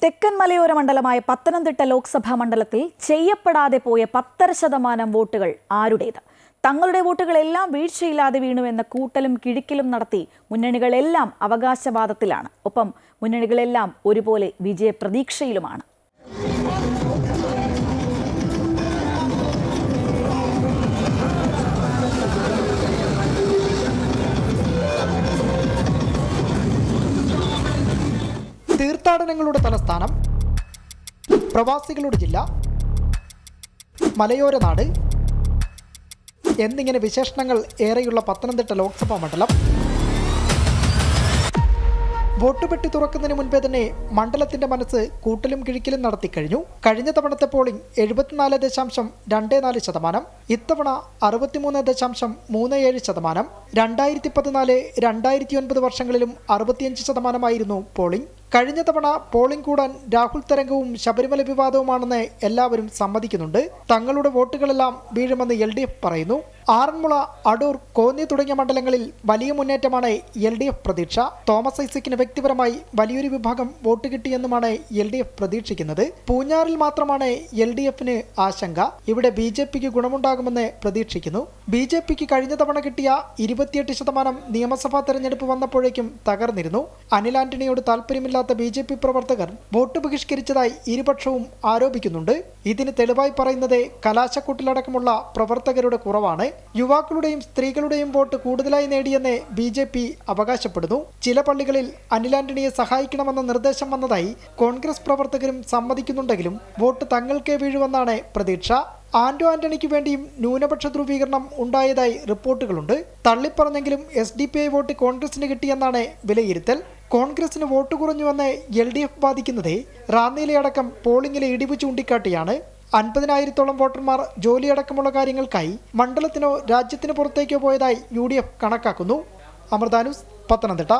തെക്കൻ മലയോര മണ്ഡലമായ പത്തനംതിട്ട ലോക്സഭാ മണ്ഡലത്തിൽ ചെയ്യപ്പെടാതെ പോയ 10% വോട്ടുകൾ ആരുടേത്? തങ്ങളുടെ വോട്ടുകളെല്ലാം വീഴ്ചയില്ലാതെ വീണുവെന്ന കൂട്ടലും കിഴിക്കലും നടത്തി മുന്നണികളെല്ലാം അവകാശവാദത്തിലാണ്. ഒപ്പം മുന്നണികളെല്ലാം ഒരുപോലെ വിജയപ്രതീക്ഷയിലുമാണ്. തീർത്ഥാടനങ്ങളുടെ തലസ്ഥാനം, പ്രവാസികളുടെ ജില്ല, മലയോര നാട് എന്നിങ്ങനെ വിശേഷണങ്ങൾ ഏറെയുള്ള പത്തനംതിട്ട ലോക്സഭാ മണ്ഡലം വോട്ടുപെട്ടി തുറക്കുന്നതിന് മുൻപേ തന്നെ മണ്ഡലത്തിന്റെ മനസ്സ് കൂട്ടലും കിഴിക്കലും നടത്തിക്കഴിഞ്ഞു. കഴിഞ്ഞ തവണത്തെ പോളിംഗ് 74.24%, ഇത്തവണ 63.37%. 2014, 2009 വർഷങ്ങളിലും 65% പോളിംഗ്. കഴിഞ്ഞ തവണ പോളിംഗ് കൂടാൻ രാഹുൽ തരംഗവും ശബരിമല വിവാദവുമാണെന്ന് എല്ലാവരും സമ്മതിക്കുന്നുണ്ട്. തങ്ങളുടെ വോട്ടുകളെല്ലാം വീഴുമെന്ന് LDF പറയുന്നു. ആറന്മുള, അടൂർ, കോന്നി തുടങ്ങിയ മണ്ഡലങ്ങളിൽ വലിയ മുന്നേറ്റമാണ് LDF പ്രതീക്ഷ. തോമസ് ഐസക്കിന് വ്യക്തിപരമായി വലിയൊരു വിഭാഗം വോട്ട് കിട്ടിയെന്നുമാണ് LDF പ്രതീക്ഷിക്കുന്നത്. പൂഞ്ഞാറിൽ മാത്രമാണ് LDFന് ആശങ്ക. ഇവിടെ BJPക്ക് ഗുണമുണ്ടാകുമെന്ന് പ്രതീക്ഷിക്കുന്നു. BJPക്ക് കഴിഞ്ഞ തവണ കിട്ടിയ 28% നിയമസഭാ തെരഞ്ഞെടുപ്പ് വന്നപ്പോഴേക്കും തകർന്നിരുന്നു. അനിൽ ആന്റണിയോട് താല്പര്യമില്ലാത്ത BJP പ്രവർത്തകർ വോട്ട് ബഹിഷ്കരിച്ചതായി ഇരുപക്ഷവും ആരോപിക്കുന്നുണ്ട്. ഇതിന് തെളിവായി പറയുന്നത് കലാശക്കൂട്ടിലടക്കമുള്ള പ്രവർത്തകരുടെ കുറവാണ്. യുവാക്കളുടെയും സ്ത്രീകളുടെയും വോട്ട് കൂടുതലായി നേടിയെന്ന് BJP അവകാശപ്പെടുന്നു. ചില പള്ളികളിൽ അനിൽ ആന്റണിയെ സഹായിക്കണമെന്ന നിർദ്ദേശം വന്നതായി കോൺഗ്രസ് പ്രവർത്തകരും സമ്മതിക്കുന്നുണ്ടെങ്കിലും വോട്ട് തങ്ങൾക്കേ വീഴുമെന്നാണ് പ്രതീക്ഷ. ആന്റണിക്ക് വേണ്ടിയും ന്യൂനപക്ഷ ധ്രുവീകരണം ഉണ്ടായതായി റിപ്പോർട്ടുകളുണ്ട്. തള്ളിപ്പറഞ്ഞെങ്കിലും SDPI വോട്ട് കോൺഗ്രസിന് കിട്ടിയെന്നാണ് വിലയിരുത്തൽ. കോൺഗ്രസിന് വോട്ട് കുറഞ്ഞുവെന്ന് LDF വാദിക്കുന്നത് റാന്നിയിലടക്കം പോളിംഗിലെ ഇടിവ് ചൂണ്ടിക്കാട്ടിയാണ്. 50,000-ഓളം വോട്ടർമാർ ജോലിയടക്കമുള്ള കാര്യങ്ങൾക്കായി മണ്ഡലത്തിനോ രാജ്യത്തിന് പുറത്തേക്കോ പോയതായി UDF കണക്കാക്കുന്നു. അമൃത ന്യൂസ്, പത്തനംതിട്ട.